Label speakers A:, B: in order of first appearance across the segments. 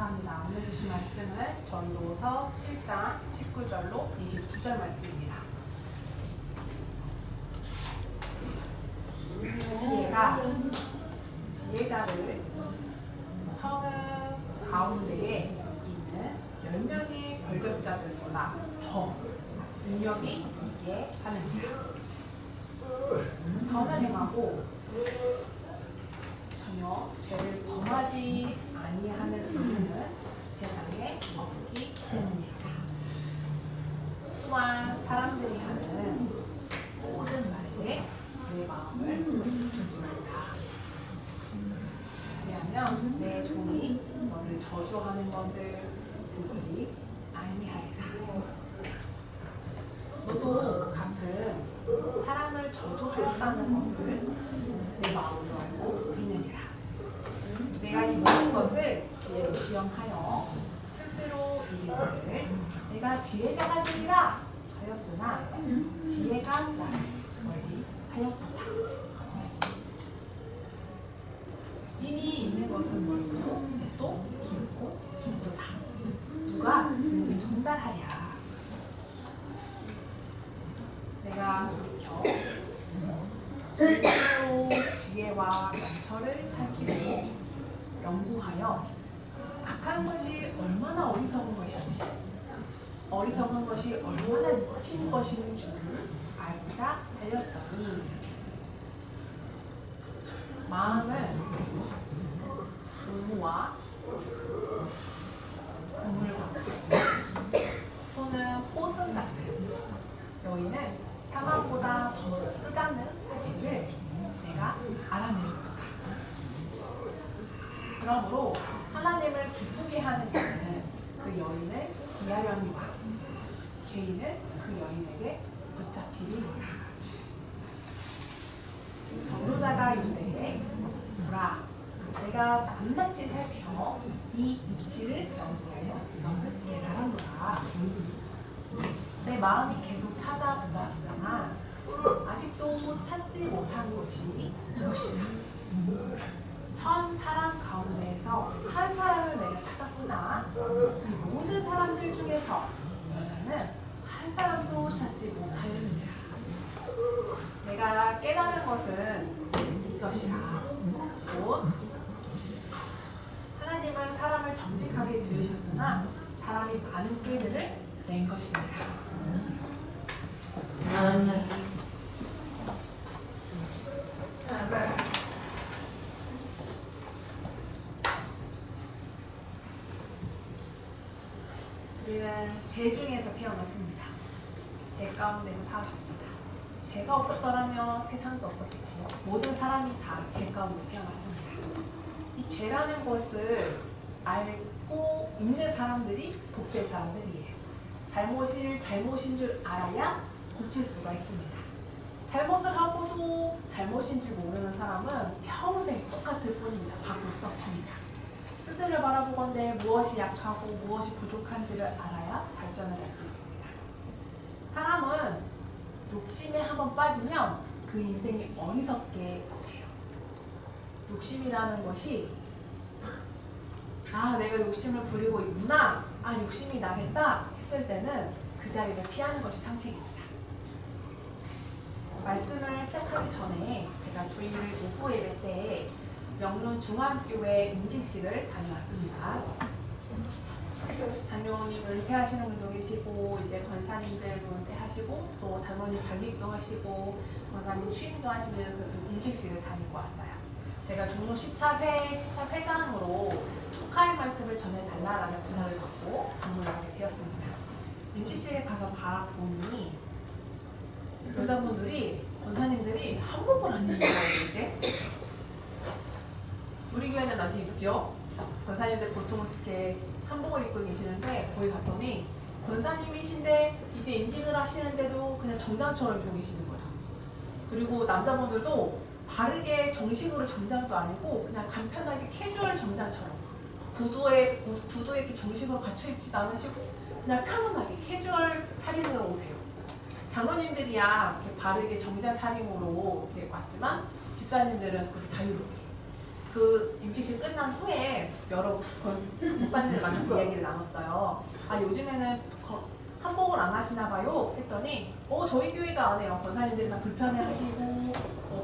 A: 감사합니다. 오늘 주신 말씀은 전도서 7장 19절로 29절 말씀입니다. 지혜자를 성읍 가운데에 있는 10명의 결격자들보다 더 능력이 있게 하느니라. 선을 행하고 전혀 죄를 범하지 아니하는 의인은 세상에 없기 때문이다. 또한 사람들이 하는 모든 말에 내 마음을 두지 말라. 왜냐하면 내 종이 너를 저주하는 것을 듣지 아니하리라. 너도 가끔 사람을 저주하였다는 것을 내 마음으로 알고 있느니라. 내가 이 모든 것을 지혜로 시험하여 스스로 이르기를 내가 지혜자가 되리라 하였으나 지혜가 나를 멀리 하였도다. 이미 있는 것은 멀고 또 깊고 깊도다. 누가 통달하랴. 내가 돌이켜 스스로 지혜와 명철을 살피고 연구하여 악한 것이 얼마나 어리석은 것인지 어리석은 것이 얼마나 미친 것인 줄을 알고자 하였더니 마음은 의무와 그물 같고 손은 포승 같은 너희는 사망보다 더 쓰다는 사실을 내가 알아내었도다. 그러므로 하나님을 기쁘게 하는 자는 그 여인을 기하려니와 죄인은 그 여인에게 붙잡히리로다. 전도자가 이르되 보라, 내가 낱낱이 살펴 이 이치를 연구하여 이것을 깨달았노라. 내 마음이 계속 찾아보았으나 아직도 찾지 못한 것이 이것이다. 천 사람 가운데에서 한 사람을 내가 찾았으나 이 모든 사람들 중에서 여자는 한 사람도 찾지 못하였느니라. 내가 깨달은 것은 이것이라. 곧 하나님은 사람을 정직하게 지으셨으나 사람이 많은 꾀들을 낸 것이니라. 우리는 죄 중에서 태어났습니다. 죄 가운데서 살았습니다. 죄가 없었더라면 세상도 없었겠지요. 모든 사람이 다 죄 가운데 태어났습니다. 이 죄라는 것을 알고 있는 사람들이 복된 사람들이에요. 잘못인 줄 알아야 고칠 수가 있습니다. 잘못을 하고도 잘못인 줄 모르는 사람은 평생 똑같을 뿐입니다. 바꿀 수 없습니다. 스스로를 바라보건대 무엇이 약하고 무엇이 부족한지를 알아야 발전을 할 수 있습니다. 사람은 욕심에 한번 빠지면 그 인생이 어리석게 돼요. 욕심이라는 것이 내가 욕심을 부리고 있구나, 욕심이 나겠다 했을 때는 그 자리를 피하는 것이 상책입니다. 말씀을 시작하기 전에 제가 주일 오후 예배 때 명륜 중학교에 임직식을 다녀왔습니다. 장로님 은퇴하시는 분도 계시고 이제 권사님들도 은퇴하시고 또 장로님 장립도 하시고 권사님 취임도 하시는 그 임직식을 다니고 왔어요. 제가 종로 10차 회장으로 축하의 말씀을 전해달라라는 부탁을 받고 방문을 하게 되었습니다. 임직식에 가서 바라보니 여자분들이 권사님들이 한복을 안 입는 거예요. 이제 우리 교회는 어디 입죠? 권사님들 보통 이렇게 한복을 입고 계시는데 거기 갔더니 권사님이신데 이제 임직을 하시는데도 그냥 정장처럼 입고 계시는 거죠. 그리고 남자분들도 바르게 정식으로 정장도 아니고 그냥 간편하게 캐주얼 정장처럼 구두에 이렇게 정식으로 갖춰 입지도 않으시고 그냥 편안하게 캐주얼 차림으로 오세요. 장로님들이야 이렇게 바르게 정장 차림으로 이렇게 왔지만 집사님들은 그렇게 자유롭게 그 임직식 끝난 후에 여러 목사님들 만나서 이야기를 나눴어요. 아 요즘에는 한복을 안 하시나 봐요 했더니 저희 교회도 안 해요. 권사님들이나 불편해하시고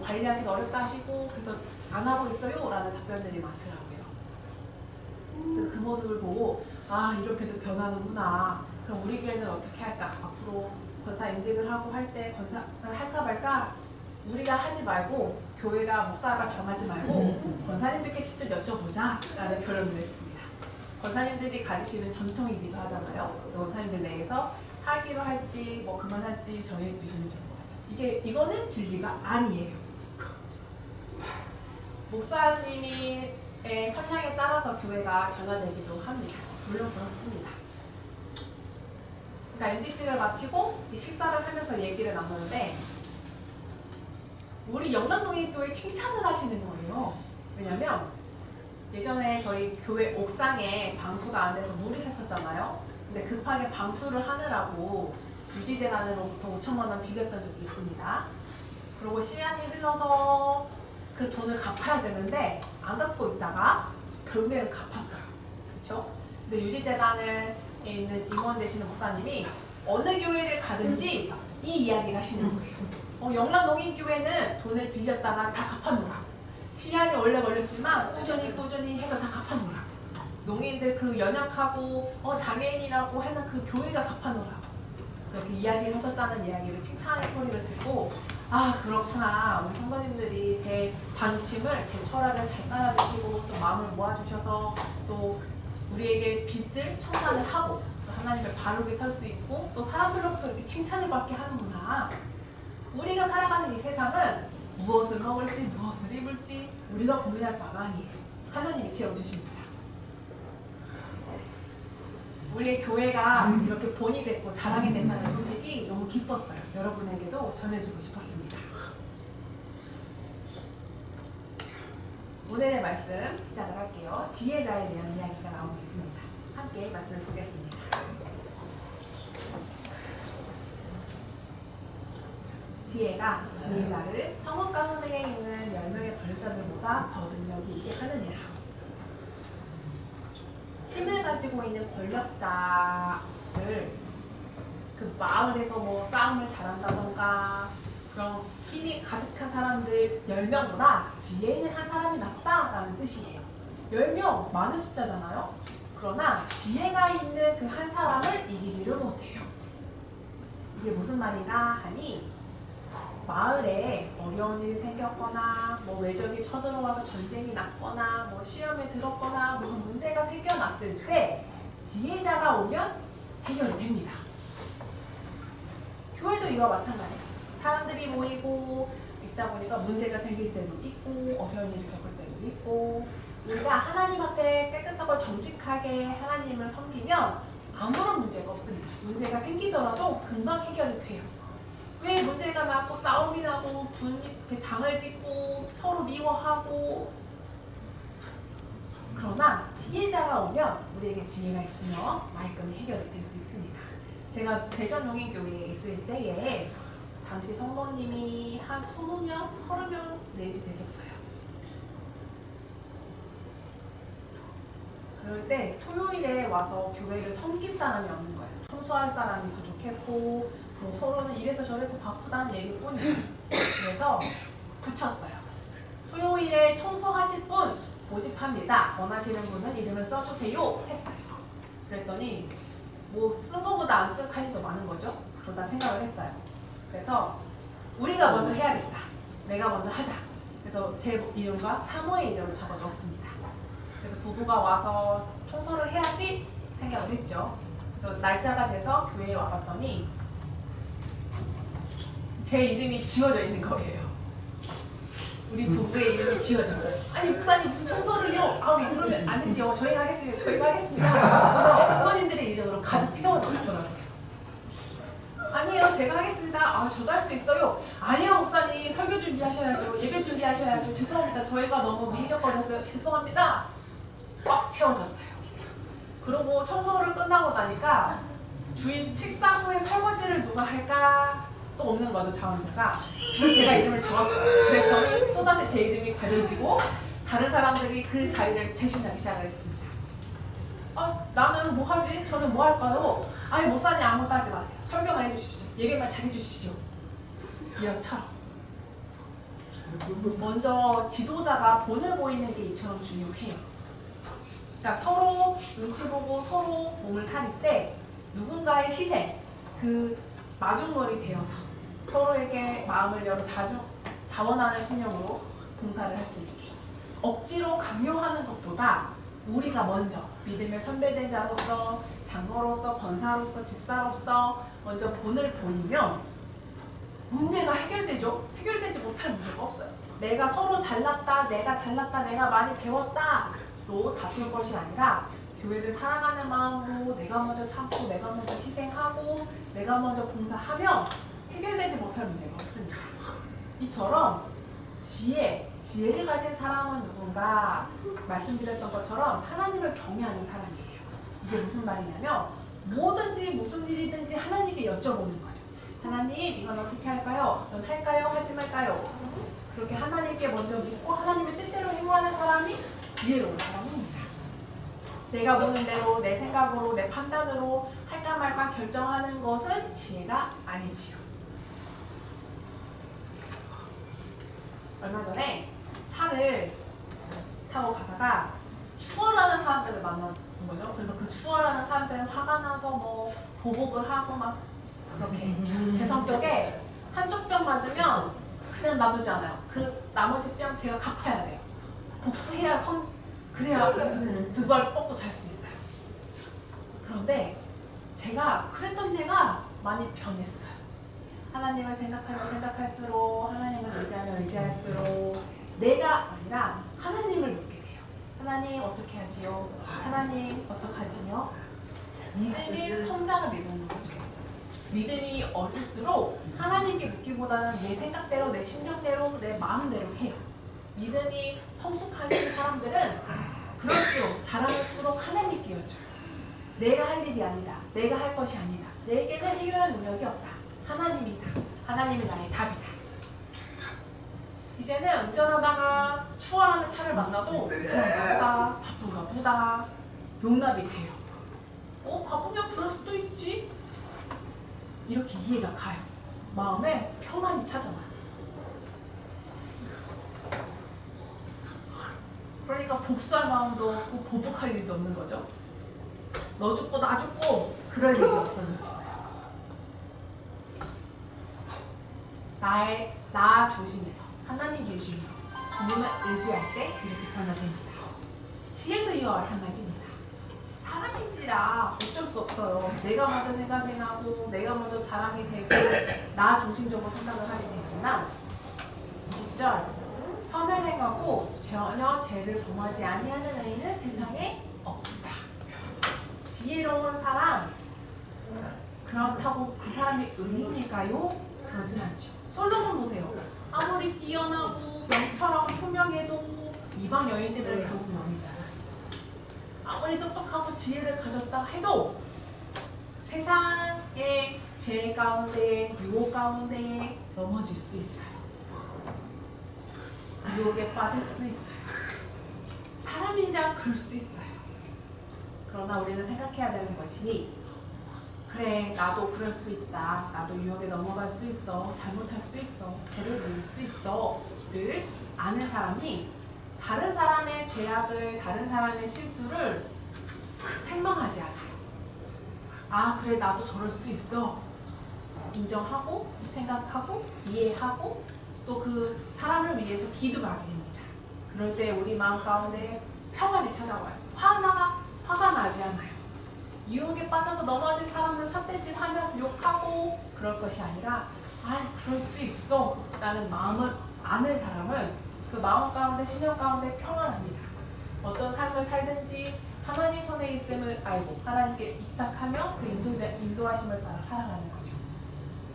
A: 관리하기가 어렵다 하시고 그래서 안 하고 있어요 라는 답변들이 많더라고요. 그래서 그 모습을 보고 아 이렇게도 변하는구나. 그럼 우리 교회는 어떻게 할까? 앞으로 권사 임직을 하고 할 때 권사를 할까 말까 우리가 하지 말고 교회가 목사가 정하지 말고 권사님들께 직접 여쭤보자 라는 결론을 냈습니다. 권사님들이 가지시는 전통이기도 하잖아요. 권사님들 내에서 하기로 할지 뭐 그만할지 정해 주시면 좋은 것 같아요. 이거는 진리가 아니에요. 목사님의 성향에 따라서 교회가 변화되기도 합니다. 물론 그렇습니다. 그러니까 MGC를 마치고 식사를 하면서 얘기를 나누는데 우리 영남동인교회 칭찬을 하시는 거예요. 왜냐면 예전에 저희 교회 옥상에 방수가 안 돼서 물이 샜었잖아요. 근데 급하게 방수를 하느라고 유지재단으로부터 5천만 원 빌렸던 적이 있습니다. 그리고 시간이 흘러서 그 돈을 갚아야 되는데 안 갚고 있다가 결국에는 갚았어요. 그렇죠? 근데 유지재단에 있는 임원 되시는 목사님이 어느 교회를 가든지 이 이야기를 하시는 거예요. 영남농인교회는 돈을 빌렸다가 다 갚아놓으라. 시간이 원래 걸렸지만 꾸준히 해서 다 갚아놓으라. 농인들 그 연약하고 장애인이라고 하는 그 교회가 갚아놓으라. 그렇게 이야기를 하셨다는 이야기를 칭찬의 소리를 듣고 아 그렇구나. 우리 성도님들이 제 방침을 제 철학을 잘 따라주시고 또 마음을 모아주셔서 또 우리에게 빚을 청산을 하고 또 하나님의 바르게 설 수 있고 또 사람들로부터 이렇게 칭찬을 받게 하는구나. 우리가 살아가는 이 세상은 무엇을 먹을지 무엇을 입을지 우리가 고민할 바가 아니에요. 하나님이 채워주십니다. 우리의 교회가 이렇게 본이 됐고 자랑이 된다는 소식이 너무 기뻤어요. 여러분에게도 전해주고 싶었습니다. 오늘의 말씀 시작을 할게요. 지혜자에 대한 이야기가 나오고 있습니다. 함께 말씀을 보겠습니다. 지혜가 지혜자를 성읍 가운데에 있는 10명의 권력자들보다 더 능력이 있게 하느니라. 힘을 가지고 있는 권력자를 그 마을에서 뭐 싸움을 잘한다던가 그런 힘이 가득한 사람들 10명보다 지혜 있는 한 사람이 낫다라는 뜻이에요. 10명 많은 숫자잖아요. 그러나 지혜가 있는 그 한 사람을 이기지를 못해요. 이게 무슨 말이냐 하니 마을에 어려운 일이 생겼거나 뭐 외적이 쳐들어와서 전쟁이 났거나 뭐 시험에 들었거나 무슨 문제가 생겨났을 때 지혜자가 오면 해결이 됩니다. 교회도 이와 마찬가지예요. 사람들이 모이고 있다 보니까 문제가 생길 때도 있고 어려운 일을 겪을 때도 있고 우리가 하나님 앞에 깨끗하고 정직하게 하나님을 섬기면 아무런 문제가 없습니다. 문제가 생기더라도 금방 해결이 돼요. 왜 문제가 나고 싸움이 나고 당을 짓고 서로 미워하고 그러나 지혜자가 오면 우리에게 지혜가 있으면 말끔히 해결이 될 수 있습니다. 제가 대전용인교회에 있을 때에 당시 성도님이 한 20명, 30명 내지 됐었어요. 그럴 때 토요일에 와서 교회를 섬길 사람이 없는 거예요. 청소할 사람이 부족했고 뭐 서로는 이래서 저래서 바쁘다는 얘기뿐이에요. 그래서 붙였어요. 토요일에 청소하실 분 모집합니다. 원하시는 분은 이름을 써주세요 했어요. 그랬더니 뭐 쓴 거보다 안 쓴 칸이 더 많은 거죠. 그러다 생각을 했어요. 그래서 우리가 먼저 해야겠다. 내가 먼저 하자. 그래서 제 이름과 사모의 이름을 적어 넣었습니다. 그래서 부부가 와서 청소를 해야지 생각을 했죠. 그래서 날짜가 돼서 교회에 와봤더니 제 이름이 지워져 있는 거예요. 우리 부부의 이름이 지워졌어요. 아니 목사님 무슨 청소를요? 그러면 안 되죠. 저희가 하겠습니다. 저희가 하겠습니다. 부모님들의 이름으로 가득 채워놓더라고요. 아니에요. 제가 하겠습니다. 저도 할 수 있어요. 아니요 목사님 설교 준비하셔야죠. 예배 준비하셔야죠. 죄송합니다. 저희가 너무 미적거렸어요. 죄송합니다. 꽉 채워졌어요. 그리고 청소를 끝나고 나니까 주인 식사 후에 설거지를 누가 할까? 또 없는 거죠, 자원사가. 그래서 제가 이름을 적었어요. 그랬더니 또다시 제 이름이 가려지고 다른 사람들이 그 자리를 대신하기 시작을 했습니다. 나는 뭐 하지? 저는 뭐 할까요? 아니 목사님 아무것도 하지 마세요. 설교만 해주십시오. 예배만 잘해주십시오. 이처럼 먼저 지도자가 본을 보이는 게 이처럼 중요해요. 그러니까 서로 눈치 보고 서로 몸을 사릴 때 누군가의 희생, 그 마중물이 되어서 서로에게 마음을 열어 자원하는 심령으로 봉사를 할 수 있게 억지로 강요하는 것보다 우리가 먼저 믿음의 선배된 자로서 장로로서 권사로서 집사로서 먼저 본을 보이면 문제가 해결되죠. 해결되지 못할 문제가 없어요. 내가 서로 잘났다, 내가 잘났다, 내가 많이 배웠다로 다툴 것이 아니라 교회를 사랑하는 마음으로 내가 먼저 참고 내가 먼저 희생하고 내가 먼저 봉사하면 해결되지 못할 문제가 없습니다. 이처럼 지혜를 가진 사람은 누군가? 말씀드렸던 것처럼 하나님을 경외하는 사람이에요. 이게 무슨 말이냐면 뭐든지 무슨 일이든지 하나님께 여쭤보는 거죠. 하나님 이건 어떻게 할까요? 넌 할까요? 하지 말까요? 그렇게 하나님께 먼저 묻고 하나님의 뜻대로 행하는 사람이 지혜로운 사람입니다. 내가 보는 대로 내 생각으로 내 판단으로 할까 말까 결정하는 것은 지혜가 아니지요. 얼마 전에 차를 타고 가다가 추월하는 사람들을 만난 거죠. 그래서 그 추월하는 사람들은 화가 나서 뭐 보복을 하고 막 그렇게 제 성격에 한쪽 뼈 맞으면 그냥 놔두지 않아요. 그 나머지 뼈 제가 갚아야 돼요. 복수해야 그래야 두 발 뻗고 잘 수 있어요. 그런데 그랬던 제가 많이 변했어요. 하나님을 생각하면 생각할수록 하나님을 의지하면 의지할수록 내가 아니라 하나님을 묻게 돼요. 하나님 어떻게 하지요? 하나님 어떡하지요? 믿음의 성장을 이루는 거죠. 믿음이 어릴수록 하나님께 묻기보다는 내 생각대로 내 심령대로 내 마음대로 해요. 믿음이 성숙하신 사람들은 그럴수록 잘할수록 하나님께 여쭤요. 내가 할 일이 아니다. 내가 할 것이 아니다. 내게는 해결할 능력이 없다. 하나님이다. 하나님이 나의 답이다. 이제는 운전하다가 추월하는 차를 만나도 나쁘다, 바쁘다, 용납이 돼요. 바쁘면 그럴 수도 있지. 이렇게 이해가 가요. 마음에 평안이 찾아왔어요. 그러니까 복수할 마음도 없고 보복할 일도 없는 거죠. 너 죽고 나 죽고 그럴 일이 없어졌어요. 나 중심에서 하나님 중심으로 주님을 의지할 때 이렇게 변화됩니다. 지혜도 이와 마찬가지입니다. 사람인지라 어쩔 수 없어요. 내가 먼저 생각이 나고 내가 먼저 자랑이 되고 나 중심적으로 생각을 하게 되지만 20절 선을 행하고 전혀 죄를 범하지 아니하는 의인은 세상에 없다. 지혜로운 사람 그렇다고 그 사람이 의인일까요? 그러진 않죠. 솔로몬 보세요. 아무리 뛰어나고 명철하고 총명해도 이방 여인들은 결국 왕이잖아요. 아무리 똑똑하고 지혜를 가졌다 해도 세상의 죄 가운데 유혹 가운데 넘어질 수 있어요. 유혹에 빠질 수도 있어요. 사람이라 그럴 수 있어요. 그러나 우리는 생각해야 되는 것이 그래 나도 그럴 수 있다. 나도 유혹에 넘어갈 수 있어. 잘못할 수 있어. 죄를 지을 수 있어. 를 아는 사람이 다른 사람의 죄악을 다른 사람의 실수를 책망하지 않아요. 그래 나도 저럴 수 있어. 인정하고 생각하고 이해하고 또 그 사람을 위해서 기도하게 됩니다. 그럴 때 우리 마음 가운데 평안이 찾아와요. 화가 나지 않아요. 유혹에 빠져서 넘어진 사람을 삿대질하면서 욕하고 그럴 것이 아니라 그럴 수 있어 라는 마음을 아는 사람은 그 마음 가운데 심령 가운데 평안합니다. 어떤 삶을 살든지 하나님 손에 있음을 알고 하나님께 이탁하며 그 인도하심을 따라 살아가는 거죠.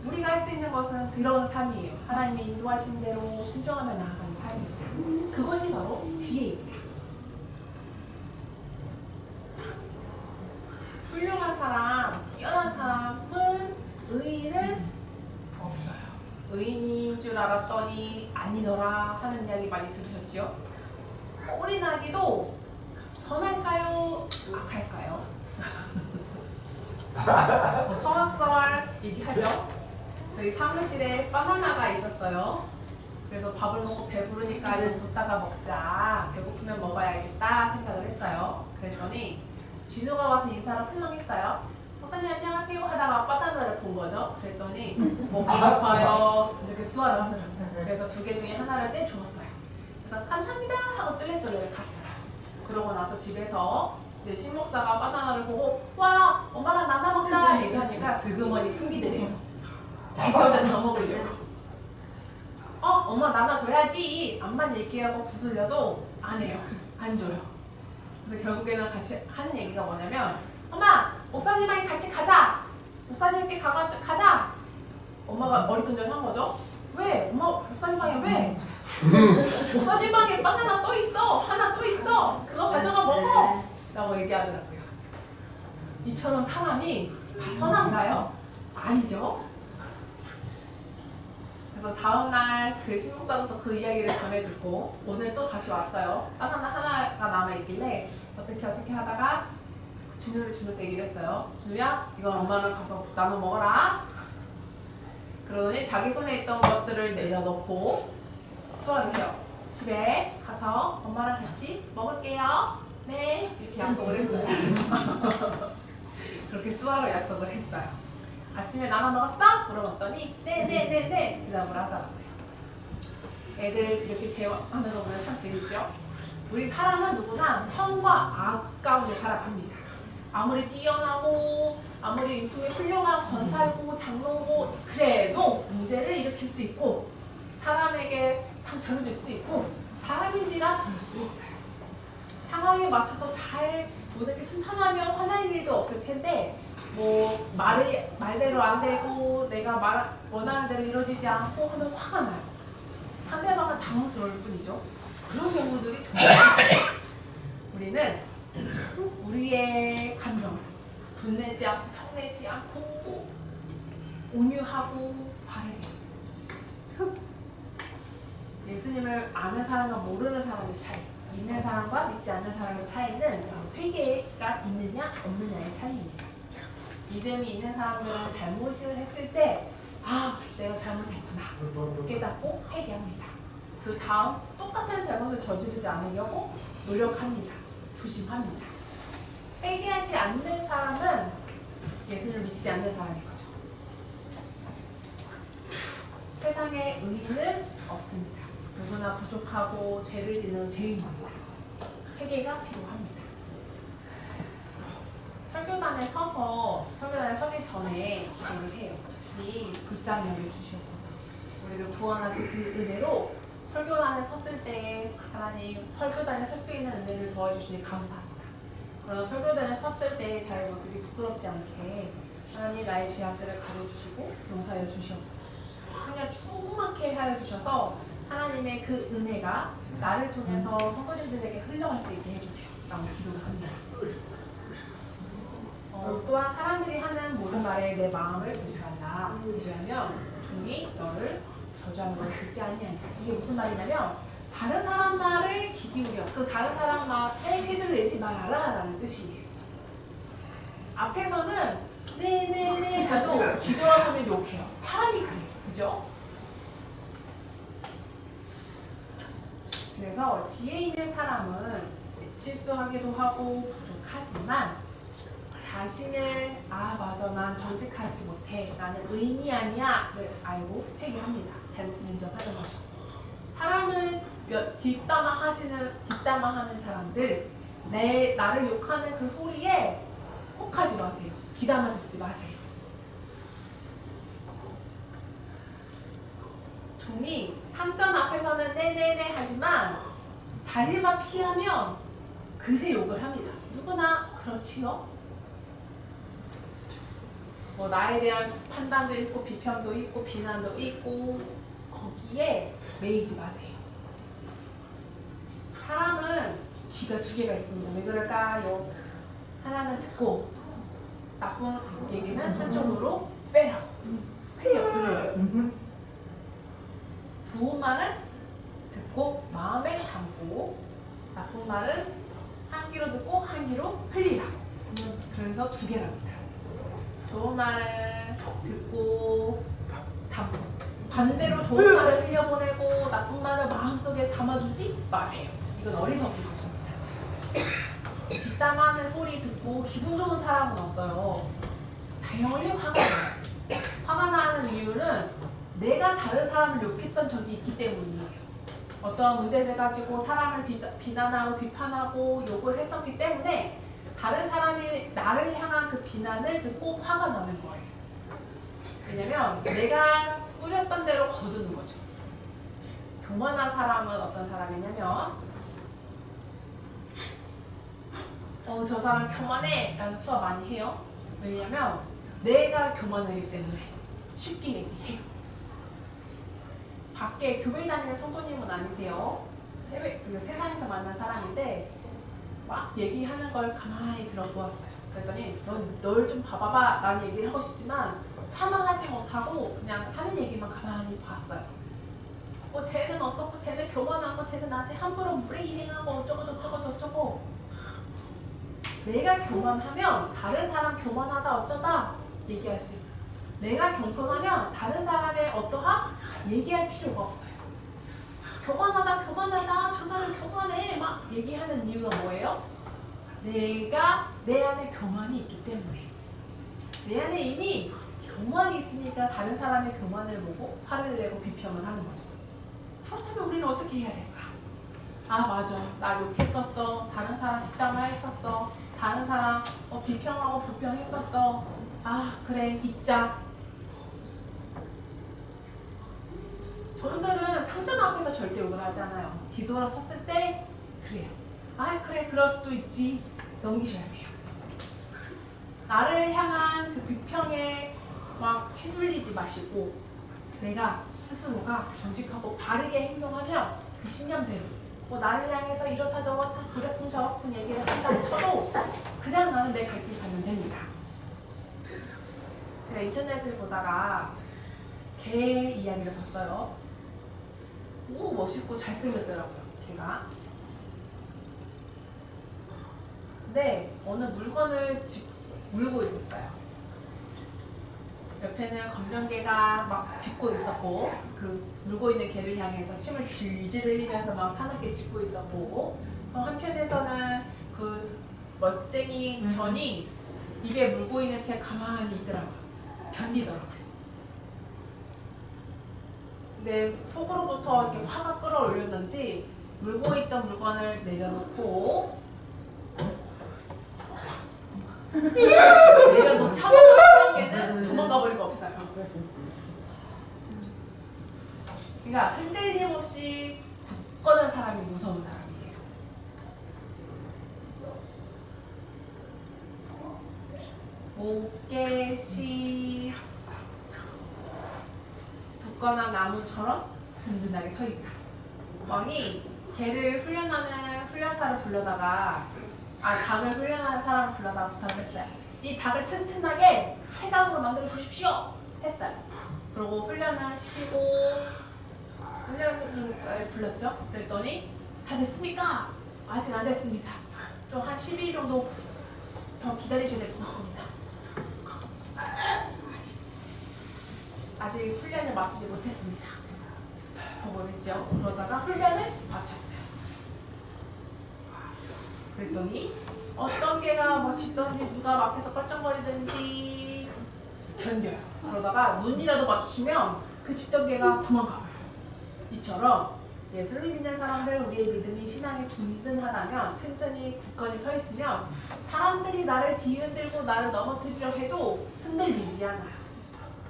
A: 우리가 할 수 있는 것은 그런 삶이에요. 하나님의 인도하신 대로 순종하며 나아가는 삶입니다. 그것이 바로 지혜입니다. 훌륭한 사람, 뛰어난 사람은 의인은 없어요. 의인인 줄 알았더니 아니더라 하는 이야기 많이 들으셨죠? 어린 아기도 선할까요? 악할까요? 성악설 얘기하죠. 저희 사무실에 바나나가 있었어요. 그래서 밥을 먹고 배부르니까 좀 뒀다가 먹자. 배고프면 먹어야겠다 생각을 했어요. 그랬더니 진우가 와서 인사를 훌렁했어요. 목사님 안녕하세요 하다가 바나나를 본 거죠. 그랬더니 먹고 싶어요. 이렇게 수화를 하더라고요. 그래서 2개 중에 하나를 떼주었어요. 그래서 감사합니다 하고 쫄래쫄래 갔어요. 그러고 나서 집에서 이제 신목사가 바나나를 보고 와 엄마랑 나눠 먹자 얘기하니까 슬그머니 숨기더래요. 자기 혼자 다 먹으려고. 엄마 나눠줘야지. 암만 얘기하고 부술려도 안 해요. 안 줘요. 그래서 결국에는 같이 하는 얘기가 뭐냐면 엄마 목사님이랑 같이 가자. 목사님께 가자. 엄마가 어리둥절한 거죠. 왜? 엄마 목사님 방에 왜? 목사님 방에 바나나 또 있어. 하나 또 있어. 그거 가져가 먹어. 라고 얘기하더라고요. 이처럼 사람이 다 선한가요? 아니죠. 그래서 다음날 그 신목사부터 그 이야기를 전해 듣고 오늘 또 다시 왔어요. 바나나 하나가 남아있길래 어떻게 하다가 준우를 주면서 얘기를 했어요. 준우야 이건 엄마는 가서 나눠 먹어라. 그러더니 자기 손에 있던 것들을 내려놓고 수화를 해요. 집에 가서 엄마랑 같이 먹을게요. 네 이렇게 약속을 했어요. 그렇게 수화로 약속을 했어요. 아침에 나눠 먹었어? 물어봤더니 네네네네 대답을 하더라고요. 애들 이렇게 대화하는 거 보면 참 재밌죠? 우리 사람은 누구나 선과 악 가운데 살아갑니다. 아무리 뛰어나고 아무리 인품이 훌륭한 권사이고 장로고 그래도 문제를 일으킬 수 있고 사람에게 상처를 줄 수 있고 사람인지라 그럴 수도 있어요. 상황에 맞춰서 잘 모든 게 순탄하면 화날 일도 없을 텐데 뭐 말대로 안 되고 내가 원하는 대로 이루어지지 않고 하면 화가 나요. 상대방은 당황스러울 뿐이죠. 그런 경우들이 종종 우리는 우리의 감정을 분내지 않고 성내지 않고 온유하고 바르게 예수님을 아는 사람과 모르는 사람의 차이, 믿는 사람과 믿지 않는 사람의 차이는 회개가 있느냐 없느냐의 차이입니다. 믿음이 있는 사람들은 잘못을 했을 때 내가 잘못했구나 깨닫고 회개합니다. 그 다음 똑같은 잘못을 저지르지 않으려고 노력합니다. 조심합니다. 회개하지 않는 사람은 예수를 믿지 않는 사람인 거죠. 세상에 의인은 없습니다. 누구나 부족하고 죄를 짓는 죄인입니다. 회개가 필요합니다. 설교단에 서기 전에 기도를 해요. 주님 불쌍히 주시옵소서. 우리를 구원하신 그 은혜로 설교단에 섰을 때 하나님 설교단에 설 수 있는 은혜를 도와주시니 감사합니다. 그러나 설교단에 섰을 때 자의 모습이 부끄럽지 않게 하나님 나의 죄악들을 가려주시고 용서하여 주시옵소서. 그냥 충만케 하여 주셔서 하나님의 그 은혜가 나를 통해서 성도님들에게 흘러갈 수 있게 해주세요. 라고 기도를 합니다. 또한 사람들이 하는 모든 말에 내 마음을 두지 말라. 왜냐하면 종이 너를 저주하는 걸 듣지 아니하니라. 이게 무슨 말이냐면 다른 사람 말을 귀 기울여 그 다른 사람 말에 휘둘 내지 말아라 라는 뜻이에요. 앞에서는 네네네 해도 뒤돌아서면 욕해요. 사람이 그래요. 그죠? 그래서 지혜 있는 사람은 실수하기도 하고 부족하지만 자신을 맞아 난 정직하지 못해 나는 의인이 아니야 를 알고 회개합니다. 잘못을 인정하는 거죠. 사람은 뒷담화하는 사람들 나를 욕하는 그 소리에 혹하지 마세요. 귀담아 듣지 마세요. 종이 상전 앞에서는 네네네 하지만 자리만 피하면 그새 욕을 합니다. 누구나 그렇지요. 뭐 나에 대한 판단도 있고 비평도 있고 비난도 있고 거기에 매이지 마세요. 사람은 귀가 2개가 있습니다. 왜 그럴까요? 하나는 듣고 나쁜 얘기는 한쪽으로 빼라고 그래요. 좋은 말은 듣고 마음에 담고 나쁜 말은 한 귀로 듣고 한 귀로 흘리라. 그래서 2개랍니다. 좋은 말을 듣고 담고 반대로 좋은 말을 흘려보내고 나쁜 말을 마음속에 담아두지 마세요. 이건 어리석은 것입니다. 뒷담화하는 소리 듣고 기분 좋은 사람은 없어요. 당연히 화가 나요. 화가 나는 이유는 내가 다른 사람을 욕했던 적이 있기 때문이에요. 어떠한 문제를 가지고 사람을 비난하고 비판하고 욕을 했었기 때문에 다른 사람이 나를 향한 그 비난을 듣고 화가 나는 거예요. 왜냐면 내가 꾸렸던 대로 거두는 거죠. 교만한 사람은 어떤 사람이냐면 저 사람 교만해 라는 수업 많이 해요. 왜냐면 내가 교만하기 때문에 쉽게 얘기해요. 밖에 교회 다니는 성도님은 아니세요. 세상에서 만난 사람인데 막 얘기하는 걸 가만히 들어보았어요. 그랬더니 널 좀 봐봐봐 라는 얘기를 하고 싶지만 참아하지 못하고 그냥 하는 얘기만 가만히 봤어요. 쟤는 어떻고 쟤는 교만하고 쟤는 나한테 함부로 브레이닝하고 어쩌고 내가 교만하면 다른 사람 교만하다 어쩌다 얘기할 수 있어요. 내가 겸손하면 다른 사람의 어떠한 얘기할 필요가 없어요. 교만하다 저 사람 교만해 막 얘기하는 이유가 뭐예요? 내가 내 안에 교만이 있기 때문에 내 안에 이미 교만이 있으니까 다른 사람의 교만을 보고 화를 내고 비평을 하는 거죠. 그렇다면 우리는 어떻게 해야 될까? 맞아 나 욕했었어. 다른 사람 뒷담화 했었어. 다른 사람 비평하고 불평했었어. 그래 잊자. 저분들은 상전 앞에서 절대 욕을 하지 않아요. 뒤돌아섰을 때 그래요. 그래 그럴 수도 있지. 넘기셔야 돼요. 나를 향한 그 비평에 막 휘둘리지 마시고 내가 스스로가 정직하고 바르게 행동하면 그 신념대로 나를 향해서 이렇다 저렇다 그랬군 저랬군 얘기를 한다고 쳐도 그냥 나는 내 갈 길 가면 됩니다. 제가 인터넷을 보다가 개 이야기를 봤어요. 멋있고 잘생겼더라고요, 개가. 근데 어느 물건을 물고 있었어요. 옆에는 검정개가 막 짖고 있었고 그 물고 있는 개를 향해서 침을 질질 흘리면서 막 사납게 짖고 있었고 한편에서는 그 멋쟁이 견이 입에 물고 있는 채 가만히 있더라고요. 견디더라고요. 근데 속으로부터 이렇게 화가 끌어올렸는지 물고 있던 물건을 내려놓고 내려놓자마자 검정개는 도망가 버릴 거 없어요. 그러니까 흔들림 없이 굳건한 사람이 무서운 사람이에요. 목개시 굳건한 나무처럼 든든하게 서 있다. 왕이 개를 훈련하는 훈련사를 불러다가 닭을 훈련하는 사람을 불러다가 부탁을 했어요. 이 닭을 튼튼하게 최강으로 만들어 주십시오 했어요. 그리고 훈련을 시키고 훈련을 불렀죠. 그랬더니 다 됐습니까? 아직 안 됐습니다. 좀 한 10일 정도 더 기다리셔야 될 것 같습니다. 아직 훈련을 마치지 못했습니다. 버버렸죠. 그러다가 훈련을 마쳤어요. 그랬더니 어떤 개가 짖던지 누가 앞에서 껄쩍거리든지 견뎌요. 그러다가 눈이라도 마주치면 그 짖던 개가 도망가요. 이처럼 예수를 믿는 사람들, 우리의 믿음이 신앙이 든든하다면 튼튼히 굳건히 서 있으면 사람들이 나를 뒤흔들고 나를 넘어뜨리려 해도 흔들리지 않아요.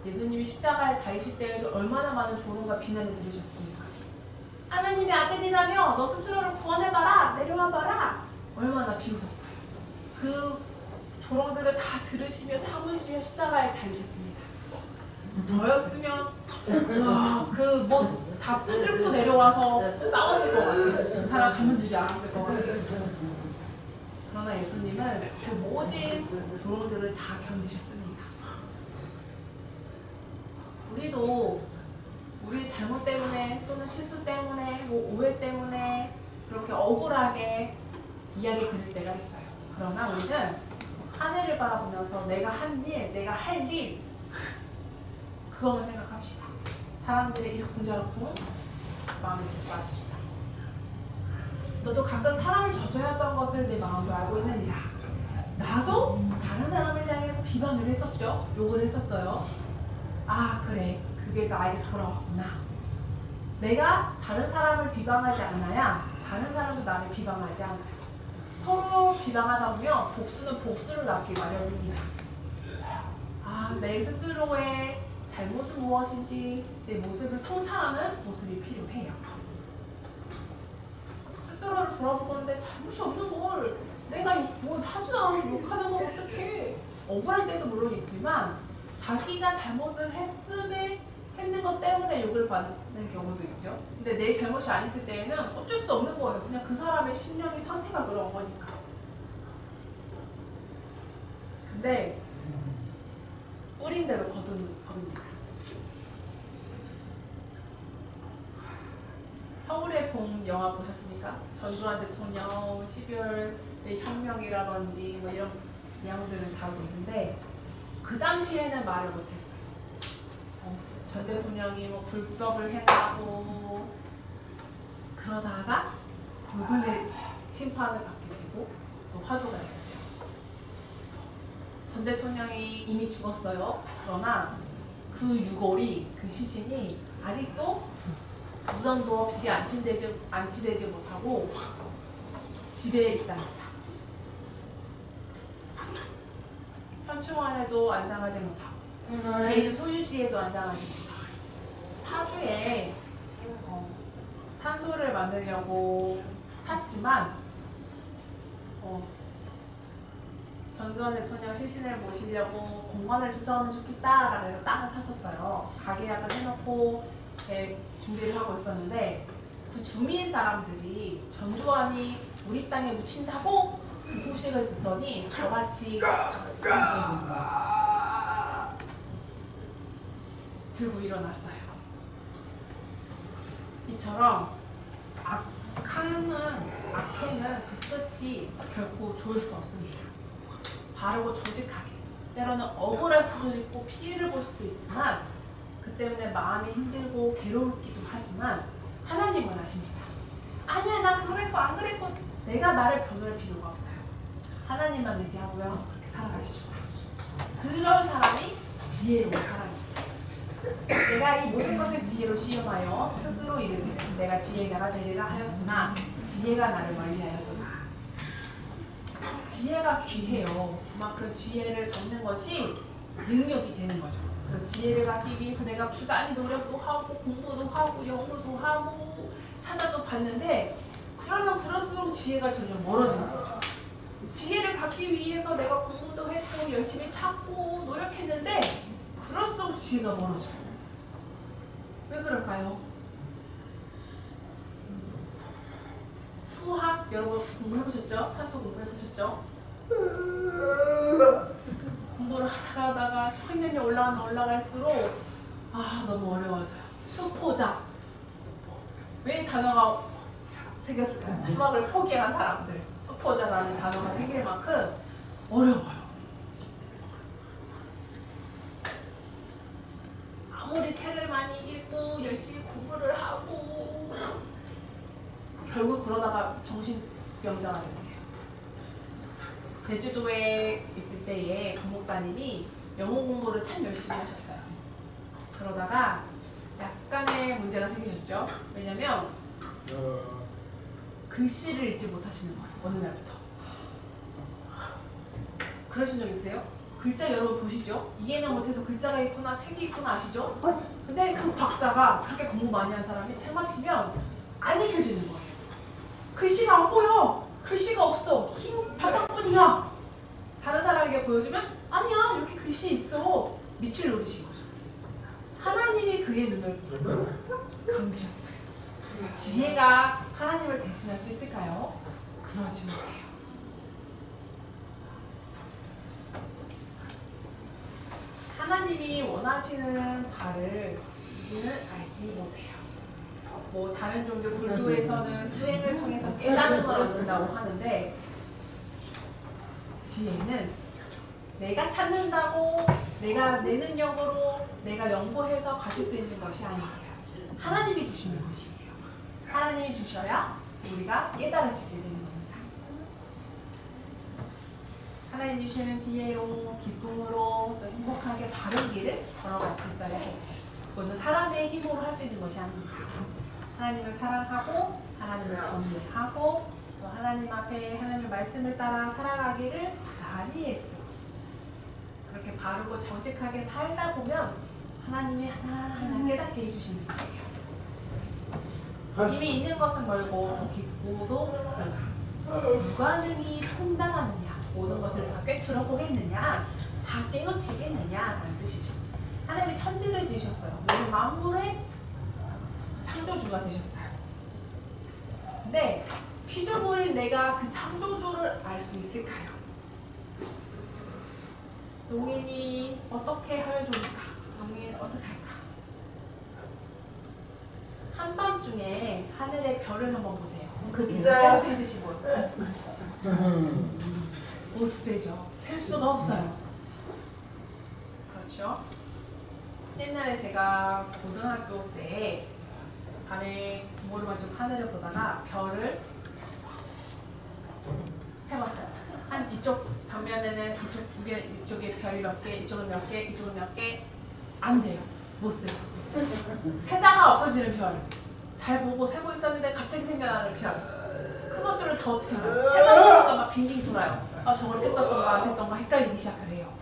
A: 예수님이 십자가에 달리실 때에도 얼마나 많은 조롱과 비난을 들으셨습니까? 하나님의 아들이라며 너 스스로를 구원해봐라, 내려와봐라. 얼마나 비웃었어요. 그 조롱들을 다 들으시며 참으시며 십자가에 달리셨습니다. 저였으면 그 뭐 다 뚫고 내려와서 싸웠을 것 같아요. 그 사람 가만두지 않았을 것 같아요. 그러나 예수님은 그 모진 조롱들을 다 견디셨습니다. 우리도 우리 잘못 때문에 또는 실수 때문에 뭐 오해 때문에 그렇게 억울하게 이야기 들을 때가 있어요. 그러나 우리는 하늘을 바라보면서 내가 한 일, 내가 할 일, 그것만 생각합시다. 사람들의 이러쿵저러쿵 마음에 들지 마십시다. 너도 가끔 사람을 저주했던 것을 내 마음으로 알고 있느니라. 나도 다른 사람을 향해서 비방을 했었죠. 욕을 했었어요. 아 그래, 그게 나에게 돌아왔구나. 내가 다른 사람을 비방하지 않아야 다른 사람도 나를 비방하지 않아요. 서로 비방하다 보면 복수는 복수를 낳기 마련입니다. 아, 내 스스로의 잘못은 무엇인지 내 모습을 성찰하는 모습이 필요해요. 스스로를 돌아보는데 잘못이 없는 걸 내가 뭐 하지도 않아서 욕하는 건 어떡해. 억울할 때도 물론 있지만 자기가 잘못을 했는 것 때문에 욕을 받는 경우도 있죠. 근데 내 잘못이 아니었을 때에는 어쩔 수 없는 거예요. 그냥 그 사람의 심령의 상태가 그런 거니까. 근데 뿌린 대로 거두는 법입니다. 서울의 봄 영화 보셨습니까? 전두환 대통령 12월의 혁명이라든지 뭐 이런 내용들을 다루고 있는데 그 당시에는 말을 못했어요. 전 대통령이 뭐 불법을 행하고 그러다가 불불의 심판을 받게 되고 또 화두가 됐죠. 전 대통령이 이미 죽었어요. 그러나 그 유골이, 그 시신이 아직도 무덤도 없이 안치되지 못하고 집에 있답니다. 현충원에도 안장하지 못하고 개인 소유지에도 안장하지 못하고 파주에 산소를 만들려고 샀지만 전두환 대통령 시신을 모시려고 공간을 조성하면 좋겠다라고 해서 땅을 샀었어요. 가계약을 해놓고 준비를 하고 있었는데 그 주민 사람들이 전두환이 우리 땅에 묻힌다고 그 소식을 듣더니 저같이 들고 일어났어요. 이처럼 악행은 그 끝이 결코 좋을 수 없습니다. 바르고 정직하게, 때로는 억울할 수도 있고 피해를 볼 수도 있지만 그 때문에 마음이 힘들고 괴로울기도 하지만 하나님은 아십니다. 아니야, 나 그랬고 안 그랬고 내가 나를 변호할 필요가 없어요. 하나님만 의지하고요. 그렇게 살아가십시다. 그런 사람이 지혜로운 사람입니다. 내가 이 모든 것을 지혜로 시험하여 스스로 이르기를 내가 지혜자가 되리라 하였으나 지혜가 나를 멀리하였도다. 지혜가 귀해요. 그만큼 지혜를 받는 것이 능력이 되는 거죠. 그 지혜를 받기 위해서 내가 부단히 노력도 하고 공부도 하고 연구도 하고 찾아도 봤는데 그러면 그럴수록 지혜가 점점 멀어지는 거죠. 지혜를 받기 위해서 내가 공부도 했고 열심히 찾고 노력했는데 그럴수록 지혜가 멀어져요. 왜 그럴까요? 수학 여러분 공부해보셨죠? 산수 공부해보셨죠? 공부를 하다가 학년이 올라갈수록 너무 어려워져요. 수포자. 왜 단어가 생겼을까요? 수학을 포기한 사람들. 수포자라는 단어가 생길 만큼 어려워요. 아무리 책을 많이 읽고 열심히 공부를 하고 결국 그러다가 정신병자가 되는 거예요. 제주도에 있을 때에 박 목사님이 영어 공부를 참 열심히 하셨어요. 그러다가 약간의 문제가 생기셨죠. 왜냐면 글씨를 읽지 못하시는 거예요. 어느 날부터. 그러신 적 있어요? 글자 여러분 보시죠? 이해는 못해도 글자가 있구나, 책이 있구나 아시죠? 근데 그 박사가 그렇게 공부 많이 한 사람이 책만 피면 안 읽혀지는 거예요. 글씨가 안 보여. 글씨가 없어. 흰 바닥뿐이야. 다른 사람에게 보여주면 아니야, 여기 글씨 있어. 밑을 노리신 거죠. 하나님이 그의 눈을 감기셨어요. 지혜가 하나님을 대신할 수 있을까요? 그러지 못해요. 하나님이 원하시는 바를 우리는 알지 못해요. 뭐 다른 종교 불교에서는 수행을 통해서 깨닫는 걸 얻는다고 하는데 지혜는 내가 찾는다고 내가 내 능력으로 내가 연구해서 가질 수 있는 것이 아니에요. 하나님이 주시는 것이에요. 하나님이 주셔야 우리가 깨달아지게 되는 겁니다. 하나님이 주시는 지혜로 기쁨으로 또 행복하게 바른 길을 걸어갈 수 있어야 해요. 그것은 사람의 힘으로 할 수 있는 것이 아닙니다. 하나님을 사랑하고 하나님을 경외하고 또 하나님 앞에 하나님의 말씀을 따라 살아가기를 많이 했어요. 그렇게 바르고 정직하게 살다 보면 하나님이 하나하나 깨닫게 해주시는 거예요. 이미 있는 것은 멀고 더 깊고도 누가 능히 통달하느냐, 모든 것을 다 꿰뚫어 보겠느냐, 다 깨우치겠느냐라는 뜻이죠. 하나님이 천지를 지으셨어요. 모든 만물의 창조주가 되셨어요. 근데 피조물인 내가 그 창조주를 알 수 있을까요? 농인이 어떻게 하면 좋을까? 농인은 어떻게 할까? 한밤중에 하늘의 별을 한번 보세요. 그 계산할 수 있으신 분? 못 세죠. 셀 수가 없어요. 그렇죠? 옛날에 제가 고등학교 때 밤에 부모를 마치고 하늘을 보다가 별을 세봤어요. 한 이쪽 벽면에는 이쪽 두 개, 이쪽에 별이 몇 개, 이쪽은 몇 개, 이쪽은 몇 개. 안 돼요. 못 세요. 세다가 없어지는 별. 잘 보고 세고 있었는데 갑자기 생겨나는 별. 그것들을 더 어떻게 해요? 세다 보니까 막 빙빙 돌아요. 아, 저걸 셌던가 안 셌던가 헷갈리기 시작을 해요.